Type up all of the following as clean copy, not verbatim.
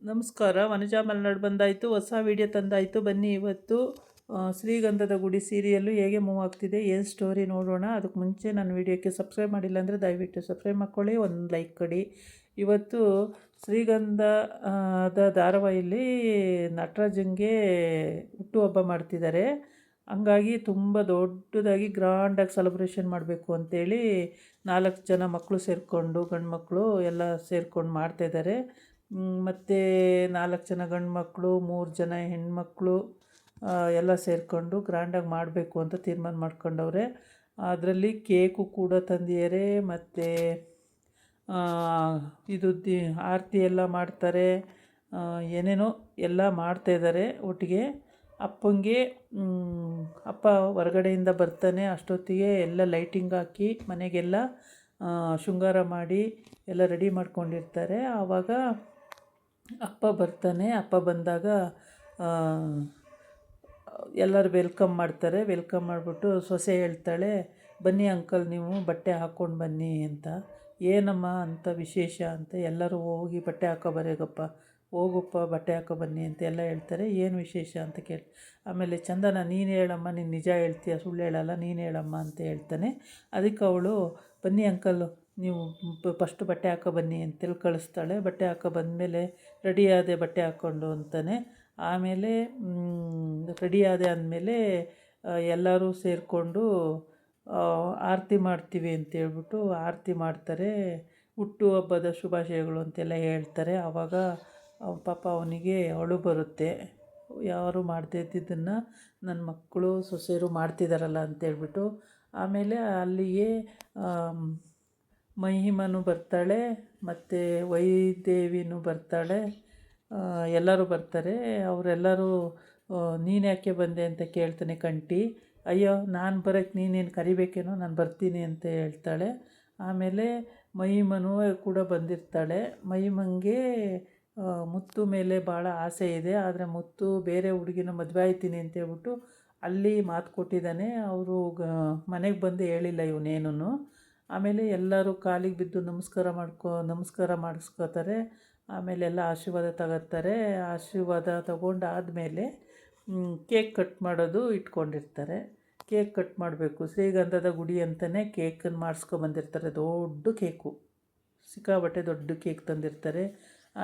ನಮಸ್ಕಾರ. ವನಜಾ ಮಲೆನಾಡು ಬಂದಾಯಿತು, ಹೊಸ ವೀಡಿಯೋ ತಂದಾಯಿತು. ಬನ್ನಿ ಇವತ್ತು ಶ್ರೀಗಂಧದ ಗುಡಿ ಸೀರಿಯಲ್ಲು ಹೇಗೆ ಮೂವ್ ಆಗ್ತಿದೆ, ಏನು ಸ್ಟೋರಿ ನೋಡೋಣ. ಅದಕ್ಕೆ ಮುಂಚೆ ನನ್ನ ವೀಡಿಯೋಕ್ಕೆ ಸಬ್ಸ್ಕ್ರೈಬ್ ಮಾಡಿಲ್ಲ ಅಂದರೆ ದಯವಿಟ್ಟು ಸಬ್ಸ್ಕ್ರೈಬ್ ಮಾಡ್ಕೊಳ್ಳಿ, ಒಂದು ಲೈಕ್ ಕೊಡಿ. ಇವತ್ತು ಶ್ರೀಗಂಧ ಧಾರಾವಾಹಿಯಲ್ಲಿ ನಟರಾಜನ್ಗೆ ಹುಟ್ಟುಹಬ್ಬ ಮಾಡ್ತಿದ್ದಾರೆ. ಹಂಗಾಗಿ ತುಂಬ ದೊಡ್ಡದಾಗಿ ಗ್ರ್ಯಾಂಡಾಗಿ ಸೆಲೆಬ್ರೇಷನ್ ಮಾಡಬೇಕು ಅಂತೇಳಿ 4 ಜನ ಮಕ್ಕಳು ಸೇರಿಕೊಂಡು, ಗಂಡು ಮಕ್ಕಳು ಎಲ್ಲ ಸೇರ್ಕೊಂಡು ಮಾಡ್ತಾಯಿದ್ದಾರೆ. ಮತ್ತು 4 ಜನ ಗಂಡು ಮಕ್ಕಳು, 3 ಜನ ಹೆಣ್ಮಕ್ಳು ಎಲ್ಲ ಸೇರಿಕೊಂಡು ಗ್ರ್ಯಾಂಡಾಗಿ ಮಾಡಬೇಕು ಅಂತ ತೀರ್ಮಾನ ಮಾಡ್ಕೊಂಡವ್ರೆ. ಅದರಲ್ಲಿ ಕೇಕು ಕೂಡ ತಂದಿದ್ದಾರೆ. ಮತ್ತು ಇದು ಆರತಿ ಎಲ್ಲ ಮಾಡ್ತಾರೆ, ಏನೇನೋ ಎಲ್ಲ ಮಾಡ್ತಾಯಿದ್ದಾರೆ ಒಟ್ಟಿಗೆ. ಅಪ್ಪಂಗೆ ಅಪ್ಪ ಹೊರಗಡೆಯಿಂದ ಬರ್ತಾನೆ. ಅಷ್ಟೊತ್ತಿಗೆ ಎಲ್ಲ ಲೈಟಿಂಗ್ ಹಾಕಿ ಮನೆಗೆಲ್ಲ ಶೃಂಗಾರ ಮಾಡಿ ಎಲ್ಲ ರೆಡಿ ಮಾಡ್ಕೊಂಡಿರ್ತಾರೆ. ಆವಾಗ ಅಪ್ಪ ಬರ್ತಾನೆ. ಅಪ್ಪ ಬಂದಾಗ ಎಲ್ಲರೂ ವೆಲ್ಕಮ್ ಮಾಡ್ತಾರೆ. ವೆಲ್ಕಮ್ ಮಾಡಿಬಿಟ್ಟು ಸೊಸೆ ಹೇಳ್ತಾಳೆ, ಬನ್ನಿ ಅಂಕಲ್ ನೀವು ಬಟ್ಟೆ ಹಾಕ್ಕೊಂಡು ಬನ್ನಿ ಅಂತ. ಏನಮ್ಮ ಅಂತ ವಿಶೇಷ ಅಂತ. ಎಲ್ಲರೂ ಹೋಗಿ ಬಟ್ಟೆ ಹಾಕೋಬರೇಗಪ್ಪ, ಹೋಗಪ್ಪ ಬಟ್ಟೆ ಹಾಕೋ ಬನ್ನಿ ಅಂತ ಎಲ್ಲ ಹೇಳ್ತಾರೆ. ಏನು ವಿಶೇಷ ಅಂತ ಕೇಳಿ, ಆಮೇಲೆ ಚಂದನ ನೀನು ಹೇಳಮ್ಮ, ನೀನು ನಿಜ ಹೇಳ್ತೀಯ, ಸುಳ್ಳು ಹೇಳಲ್ಲ, ನೀನು ಹೇಳಮ್ಮ ಅಂತ ಹೇಳ್ತಾನೆ. ಅದಕ್ಕೆ ಅವಳು, ಬನ್ನಿ ಅಂಕಲ್ಲು ನೀವು ಫಸ್ಟು ಬಟ್ಟೆ ಹಾಕೋ ಬನ್ನಿ ಅಂತೇಳಿ ಕಳಿಸ್ತಾಳೆ. ಬಟ್ಟೆ ಹಾಕೋ ಬಂದಮೇಲೆ ರೆಡಿ ಆದೆ ಬಟ್ಟೆ ಹಾಕ್ಕೊಂಡು ಅಂತಾನೆ. ಆಮೇಲೆ ರೆಡಿ ಆದೆ ಅಂದಮೇಲೆ ಎಲ್ಲರೂ ಸೇರಿಕೊಂಡು ಆರತಿ ಮಾಡ್ತೀವಿ ಅಂತೇಳ್ಬಿಟ್ಟು ಆರತಿ ಮಾಡ್ತಾರೆ. ಹುಟ್ಟುಹಬ್ಬದ ಶುಭಾಶಯಗಳು ಅಂತೆಲ್ಲ ಹೇಳ್ತಾರೆ. ಆವಾಗ ಪಾಪ ಅವನಿಗೆ ಅಳು ಬರುತ್ತೆ. ಯಾರು ಮಾಡದೇ ಇದ್ದಿದ್ದನ್ನು ನನ್ನ ಮಕ್ಕಳು ಸೊಸೆಯರು ಮಾಡ್ತಿದ್ದಾರಲ್ಲ ಅಂತೇಳ್ಬಿಟ್ಟು. ಆಮೇಲೆ ಅಲ್ಲಿಗೆ ಮಹಿಮನು ಬರ್ತಾಳೆ, ಮತ್ತು ವೈದೇವಿನೂ ಬರ್ತಾಳೆ, ಎಲ್ಲರೂ ಬರ್ತಾರೆ. ಅವರೆಲ್ಲರೂ ನೀನು ಯಾಕೆ ಬಂದೆ ಅಂತ ಕೇಳ್ತಾನೆ ಕಂಠಿ. ಅಯ್ಯೋ ನಾನು ಬರೋಕ್ಕೆ ನೀನೇನು ಕರಿಬೇಕೇನೋ, ನಾನು ಬರ್ತೀನಿ ಅಂತ ಹೇಳ್ತಾಳೆ. ಆಮೇಲೆ ಮಹಿಮನೂ ಕೂಡ ಬಂದಿರ್ತಾಳೆ. ಮಹಿಮಂಗೆ ಮುತ್ತು ಮೇಲೆ ಭಾಳ ಆಸೆ ಇದೆ. ಆದರೆ ಮುತ್ತು ಬೇರೆ ಹುಡುಗಿನ ಮದುವೆ ಆಯ್ತೀನಿ ಅಂತೇಳ್ಬಿಟ್ಟು ಅಲ್ಲಿ ಮಾತು ಕೊಟ್ಟಿದ್ದಾನೆ. ಅವರು ಮನೆಗೆ ಬಂದು ಹೇಳಿಲ್ಲ ಇವನೇನೂ. ಆಮೇಲೆ ಎಲ್ಲರೂ ಕಾಲಿಗೆ ಬಿದ್ದು ನಮಸ್ಕಾರ ಮಾಡಿಸ್ಕೋತಾರೆ. ಆಮೇಲೆ ಎಲ್ಲ ಆಶೀರ್ವಾದ ತಗೋತಾರೆ. ಆಶೀರ್ವಾದ ತಗೊಂಡಾದಮೇಲೆ ಕೇಕ್ ಕಟ್ ಮಾಡೋದು ಇಟ್ಕೊಂಡಿರ್ತಾರೆ. ಕೇಕ್ ಕಟ್ ಮಾಡಬೇಕು. ಶ್ರೀಗಂಧದ ಗುಡಿ ಅಂತಲೇ ಕೇಕನ್ನು ಮಾಡಿಸ್ಕೊಂಬಂದಿರ್ತಾರೆ. ದೊಡ್ಡ ಕೇಕು, ಸಿಕ್ಕಾಬಟ್ಟೆ ದೊಡ್ಡ ಕೇಕ್ ತಂದಿರ್ತಾರೆ.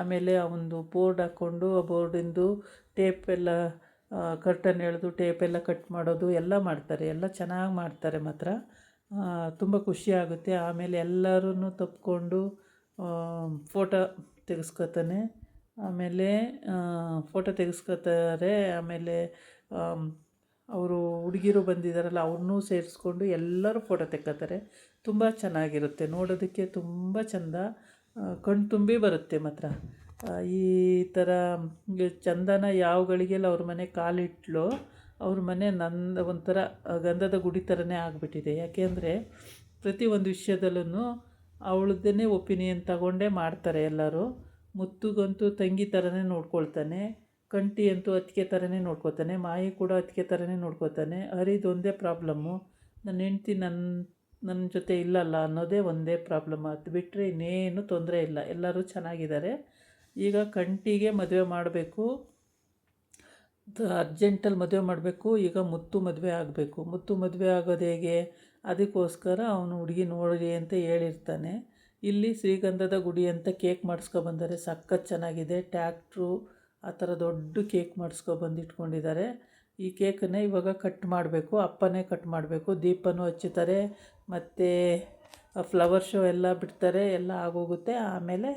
ಆಮೇಲೆ ಒಂದು ಬೋರ್ಡ್ ಹಾಕ್ಕೊಂಡು ಆ ಬೋರ್ಡಿಂದು ಟೇಪೆಲ್ಲ ಕರ್ಟನ್ ಎಳೆದು ಟೇಪೆಲ್ಲ ಕಟ್ ಮಾಡೋದು ಎಲ್ಲ ಮಾಡ್ತಾರೆ. ಎಲ್ಲ ಚೆನ್ನಾಗಿ ಮಾಡ್ತಾರೆ ಮಾತ್ರ. ತುಂಬ ಖುಷಿಯಾಗುತ್ತೆ. ಆಮೇಲೆ ಎಲ್ಲರೂ ತಪ್ಪಿಕೊಂಡು ಫೋಟೋ ತೆಗೆಸ್ಕೊತಾನೆ. ಆಮೇಲೆ ಫೋಟೋ ತೆಗೆಸ್ಕೊತಾರೆ. ಆಮೇಲೆ ಅವರು ಹುಡುಗಿರು ಬಂದಿದ್ದಾರಲ್ಲ ಅವ್ರನ್ನೂ ಸೇರಿಸ್ಕೊಂಡು ಎಲ್ಲರೂ ಫೋಟೋ ತೆಕ್ಕೋತಾರೆ. ತುಂಬ ಚೆನ್ನಾಗಿರುತ್ತೆ ನೋಡೋದಕ್ಕೆ, ತುಂಬ ಚೆಂದ, ಕಣ್ಣು ತುಂಬಿ ಬರುತ್ತೆ ಮಾತ್ರ. ಈ ಥರ ಚಂದನ ಯಾವ ಗಳಿಗೆಲ್ಲ ಅವ್ರ ಮನೆ ಕಾಲಿಟ್ಲೋ ಅವ್ರ ಮನೆ ಒಂಥರ ಗಂಧದ ಗುಡಿ ಥರನೇ ಆಗಿಬಿಟ್ಟಿದೆ. ಯಾಕೆಂದರೆ ಪ್ರತಿಯೊಂದು ವಿಷಯದಲ್ಲೂ ಅವಳದ್ದೇ ಒಪಿನಿಯನ್ ತಗೊಂಡೇ ಮಾಡ್ತಾರೆ ಎಲ್ಲರೂ. ಮುತ್ತುಗಂತೂ ತಂಗಿ ಥರನೇ ನೋಡ್ಕೊಳ್ತಾನೆ, ಕಂಠಿ ಅಂತೂ ಅತ್ತಿಗೆ ಥರನೇ ನೋಡ್ಕೊತಾನೆ, ಮಾಯಿ ಕೂಡ ಅತ್ತಿಗೆ ಥರನೇ ನೋಡ್ಕೊತಾನೆ. ಹರಿದೊಂದೇ ಪ್ರಾಬ್ಲಮ್ಮು, ನನ್ನ ಹೆಂಡ್ತಿ ನನ್ನ ಜೊತೆ ಇಲ್ಲಲ್ಲ ಅನ್ನೋದೇ ಒಂದೇ ಪ್ರಾಬ್ಲಮ್. ಅದು ಬಿಟ್ಟರೆ ಇನ್ನೇನು ತೊಂದರೆ ಇಲ್ಲ, ಎಲ್ಲರೂ ಚೆನ್ನಾಗಿದ್ದಾರೆ. ಈಗ ಕಂಠಿಗೆ ಮದುವೆ ಮಾಡಬೇಕು, ಅರ್ಜೆಂಟಲ್ಲಿ ಮದುವೆ ಮಾಡಬೇಕು. ಈಗ ಮುತ್ತು ಮದುವೆ ಆಗಬೇಕು. ಮುತ್ತು ಮದುವೆ ಆಗೋದು ಹೇಗೆ, ಅದಕ್ಕೋಸ್ಕರ ಅವನು ಹುಡುಗಿ ನೋಡಿ ಅಂತ ಹೇಳಿರ್ತಾನೆ. ಇಲ್ಲಿ ಶ್ರೀಗಂಧದ ಗುಡಿ ಅಂತ ಕೇಕ್ ಮಾಡಿಸ್ಕೊಬಂದರೆ ಸಖತ್ ಚೆನ್ನಾಗಿದೆ. ಟ್ಯಾಕ್ಟ್ರು ಆ ಥರ ದೊಡ್ಡ ಕೇಕ್ ಮಾಡಿಸ್ಕೊಬಂದು ಇಟ್ಕೊಂಡಿದ್ದಾರೆ. ಈ ಕೇಕನ್ನೇ ಇವಾಗ ಕಟ್ ಮಾಡಬೇಕು. ಅಪ್ಪನೇ ಕಟ್ ಮಾಡಬೇಕು. ದೀಪನೂ ಹಚ್ಚುತ್ತಾರೆ, ಮತ್ತು ಫ್ಲವರ್ ಶೋ ಎಲ್ಲ ಬಿಡ್ತಾರೆ. ಎಲ್ಲ ಆಗೋಗುತ್ತೆ. ಆಮೇಲೆ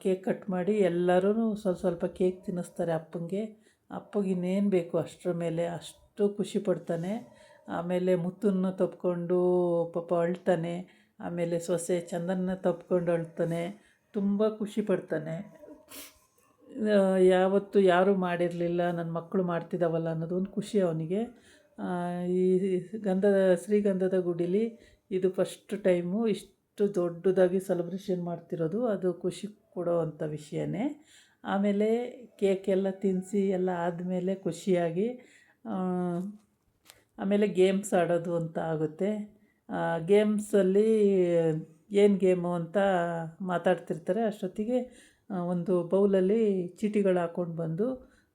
ಕೇಕ್ ಕಟ್ ಮಾಡಿ ಎಲ್ಲರೂ ಸ್ವಲ್ಪ ಕೇಕ್ ತಿನ್ನಿಸ್ತಾರೆ ಅಪ್ಪಂಗೆ. ಅಪ್ಪಗೆ ಇನ್ನೇನು ಬೇಕು ಅಷ್ಟರ ಮೇಲೆ ಅಷ್ಟು ಖುಷಿ ಪಡ್ತಾನೆ. ಆಮೇಲೆ ಮುತ್ತನ್ನು ತಪ್ಕೊಂಡು ಪಾಪ ಅಳ್ತಾನೆ. ಆಮೇಲೆ ಸೊಸೆ ಚಂದನ್ನ ತಪ್ಕೊಂಡು ಅಳ್ತಾನೆ. ತುಂಬ ಖುಷಿ ಪಡ್ತಾನೆ. ಯಾವತ್ತೂ ಯಾರೂ ಮಾಡಿರಲಿಲ್ಲ, ನನ್ನ ಮಕ್ಕಳು ಮಾಡ್ತಿದ್ದಾವಲ್ಲ ಅನ್ನೋದೊಂದು ಖುಷಿ ಅವನಿಗೆ. ಈ ಶ್ರೀಗಂಧದ ಗುಡಿಲಿ ಇದು ಫಸ್ಟ್ ಟೈಮು ಇಷ್ಟು ದೊಡ್ಡದಾಗಿ ಸೆಲೆಬ್ರೇಷನ್ ಮಾಡ್ತಿರೋದು. ಅದು ಖುಷಿ ಕೊಡೋವಂಥ ವಿಷಯನೇ. ಆಮೇಲೆ ಕೇಕೆಲ್ಲ ತಿನ್ನಿಸಿ ಎಲ್ಲ ಆದಮೇಲೆ ಖುಷಿಯಾಗಿ ಆಮೇಲೆ ಗೇಮ್ಸ್ ಆಡೋದು ಅಂತ ಆಗುತ್ತೆ. ಗೇಮ್ಸಲ್ಲಿ ಏನು ಗೇಮು ಅಂತ ಮಾತಾಡ್ತಿರ್ತಾರೆ. ಅಷ್ಟೊತ್ತಿಗೆ ಒಂದು ಬೌಲಲ್ಲಿ ಚೀಟಿಗಳು ಹಾಕ್ಕೊಂಡು ಬಂದು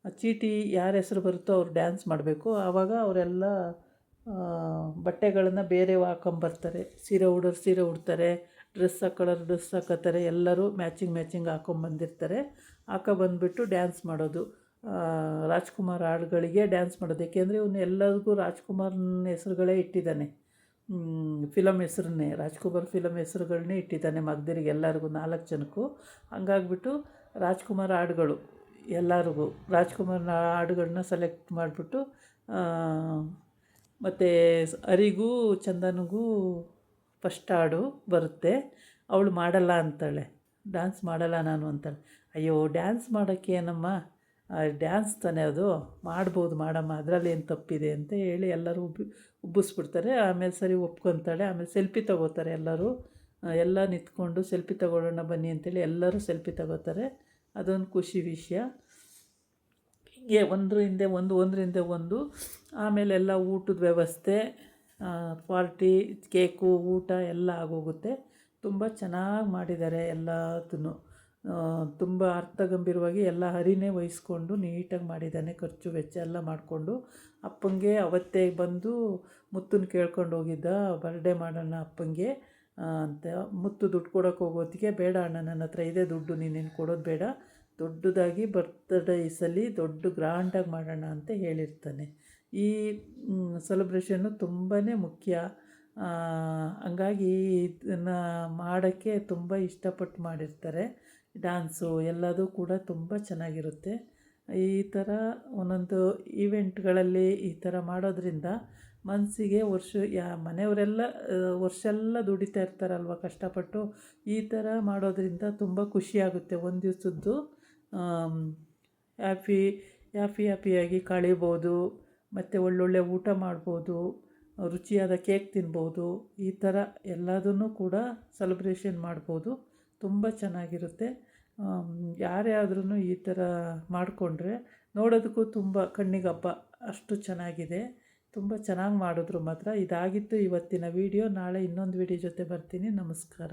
ಆ ಚೀಟಿ ಯಾರ ಹೆಸ್ರು ಬರುತ್ತೋ ಅವ್ರು ಡ್ಯಾನ್ಸ್ ಮಾಡಬೇಕು. ಆವಾಗ ಅವರೆಲ್ಲ ಬಟ್ಟೆಗಳನ್ನು ಬೇರೆ ಹಾಕೊಂಬರ್ತಾರೆ. ಸೀರೆ ಉಡೋರು ಸೀರೆ ಉಡ್ತಾರೆ, ಡ್ರೆಸ್ ಹಾಕೊಳ್ಳೋರು ಡ್ರೆಸ್ ಹಾಕೋತಾರೆ. ಎಲ್ಲರೂ ಮ್ಯಾಚಿಂಗ್ ಹಾಕ್ಕೊಂಬಂದಿರ್ತಾರೆ. ಬಂದುಬಿಟ್ಟು ಡ್ಯಾನ್ಸ್ ಮಾಡೋದು. ರಾಜ್ಕುಮಾರ್ ಹಾಡುಗಳಿಗೆ ಡ್ಯಾನ್ಸ್ ಮಾಡೋದು. ಏಕೆಂದರೆ ಇವನು ಎಲ್ಲರಿಗೂ ರಾಜ್ಕುಮಾರ್ನ ಹೆಸ್ರುಗಳೇ ಇಟ್ಟಿದ್ದಾನೆ. ಫಿಲಮ್ ಹೆಸ್ರನ್ನೇ ರಾಜ್ಕುಮಾರ್ ಫಿಲಮ್ ಹೆಸ್ರುಗಳನ್ನೇ ಇಟ್ಟಿದ್ದಾನೆ ಮಗ್ದಿರಿಗೆ ಎಲ್ಲರಿಗೂ 4 ಜನಕ್ಕೂ. ಹಂಗಾಗ್ಬಿಟ್ಟು ರಾಜ್ಕುಮಾರ್ ಹಾಡುಗಳು ಎಲ್ಲರಿಗೂ ರಾಜ್ಕುಮಾರ್ನ ಹಾಡುಗಳನ್ನ ಸೆಲೆಕ್ಟ್ ಮಾಡಿಬಿಟ್ಟು ಮತ್ತು ಹರಿಗೂ ಚಂದನ್ಗೂ ಫಸ್ಟ್ ಹಾಡು ಬರುತ್ತೆ. ಅವಳು ಮಾಡಲ್ಲ ಅಂತಾಳೆ, ಡ್ಯಾನ್ಸ್ ಮಾಡಲ್ಲ ನಾನು ಅಂತಾಳೆ. ಅಯ್ಯೋ ಡ್ಯಾನ್ಸ್ ಮಾಡೋಕ್ಕೆ ಏನಮ್ಮ, ಡ್ಯಾನ್ಸ್ ತಾನೇ ಅದು, ಮಾಡ್ಬೋದು ಮಾಡಮ್ಮ, ಅದರಲ್ಲಿ ಏನು ತಪ್ಪಿದೆ ಅಂತ ಹೇಳಿ ಎಲ್ಲರೂ ಉಬ್ಬಿಸ್ಬಿಡ್ತಾರೆ. ಆಮೇಲೆ ಸರಿ ಒಪ್ಕೊತಾಳೆ. ಆಮೇಲೆ ಸೆಲ್ಫಿ ತಗೋತಾರೆ ಎಲ್ಲರೂ. ಎಲ್ಲ ನಿಂತ್ಕೊಂಡು ಸೆಲ್ಫಿ ತಗೊಳ್ಳೋಣ ಬನ್ನಿ ಅಂತೇಳಿ ಎಲ್ಲರೂ ಸೆಲ್ಫಿ ತಗೋತಾರೆ. ಅದೊಂದು ಖುಷಿ ವಿಷಯ. ಹೀಗೆ ಒಂದ್ರ ಹಿಂದೆ ಒಂದು ಆಮೇಲೆ ಎಲ್ಲ ಊಟದ ವ್ಯವಸ್ಥೆ, ಪಾರ್ಟಿ, ಕೇಕು, ಊಟ ಎಲ್ಲ ಆಗೋಗುತ್ತೆ. ತುಂಬ ಚೆನ್ನಾಗಿ ಮಾಡಿದ್ದಾರೆ ಎಲ್ಲದನ್ನು. ತುಂಬ ಅರ್ಥಗಂಭೀರವಾಗಿ ಎಲ್ಲ ಹರಿನೇ ವಹಿಸ್ಕೊಂಡು ನೀಟಾಗಿ ಮಾಡಿದ್ದಾನೆ. ಖರ್ಚು ವೆಚ್ಚ ಎಲ್ಲ ಮಾಡಿಕೊಂಡು ಅಪ್ಪಂಗೆ ಅವತ್ತೇ ಬಂದು ಮುತ್ತನ್ನು ಕೇಳ್ಕೊಂಡು ಹೋಗಿದ್ದ, ಬರ್ಡೇ ಮಾಡೋಣ ಅಪ್ಪಂಗೆ ಅಂತ. ಮುತ್ತು ದುಡ್ಡು ಕೊಡೋಕೆ ಹೋಗೋತ್ತಿಗೆ, ಬೇಡ ಅಣ್ಣ ನನ್ನ ಹತ್ರ ಇದೆ ದುಡ್ಡು, ನೀನೇನು ಕೊಡೋದು ಬೇಡ, ದೊಡ್ಡದಾಗಿ ಬರ್ತ್ಡೇ ಈ ಸಲ ದೊಡ್ಡ ಗ್ರ್ಯಾಂಡಾಗಿ ಮಾಡೋಣ ಅಂತ ಹೇಳಿರ್ತಾನೆ. ಈ ಸೆಲೆಬ್ರೇಷನ್ನು ತುಂಬಾ ಮುಖ್ಯ. ಹಂಗಾಗಿ ಇದನ್ನು ಮಾಡೋಕ್ಕೆ ತುಂಬ ಇಷ್ಟಪಟ್ಟು ಮಾಡಿರ್ತಾರೆ. ಡ್ಯಾನ್ಸು ಎಲ್ಲದೂ ಕೂಡ ತುಂಬ ಚೆನ್ನಾಗಿರುತ್ತೆ. ಈ ಥರ ಒಂದೊಂದು ಈವೆಂಟ್ಗಳಲ್ಲಿ ಈ ಥರ ಮಾಡೋದ್ರಿಂದ ಮನಸ್ಸಿಗೆ ಮನೆಯವರೆಲ್ಲ ವರ್ಷ ಎಲ್ಲ ದುಡಿತಾ ಇರ್ತಾರಲ್ವ ಕಷ್ಟಪಟ್ಟು. ಈ ಥರ ಮಾಡೋದ್ರಿಂದ ತುಂಬ ಖುಷಿಯಾಗುತ್ತೆ. ಒಂದು ದಿವಸದ್ದು ಹ್ಯಾಪಿಯಾಗಿ ಕಳೀಬೋದು. ಮತ್ತು ಒಳ್ಳೊಳ್ಳೆ ಊಟ ಮಾಡ್ಬೋದು, ರುಚಿಯಾದ ಕೇಕ್ ತಿನ್ಬೋದು. ಈ ಥರ ಎಲ್ಲದನ್ನೂ ಕೂಡ ಸೆಲೆಬ್ರೇಷನ್ ಮಾಡ್ಬೋದು. ತುಂಬ ಚೆನ್ನಾಗಿರುತ್ತೆ. ಯಾರೇ ಆದ್ರೂ ಈ ಥರ ಮಾಡಿಕೊಂಡ್ರೆ ನೋಡೋದಕ್ಕೂ ತುಂಬ ಕಣ್ಣಿಗೆ ಹಬ್ಬ, ಅಷ್ಟು ಚೆನ್ನಾಗಿದೆ. ತುಂಬ ಚೆನ್ನಾಗಿ ಮಾಡಿದ್ರು ಮಾತ್ರ. ಇದಾಗಿತ್ತು ಇವತ್ತಿನ ವೀಡಿಯೋ. ನಾಳೆ ಇನ್ನೊಂದು ವೀಡಿಯೋ ಜೊತೆ ಬರ್ತೀನಿ. ನಮಸ್ಕಾರ.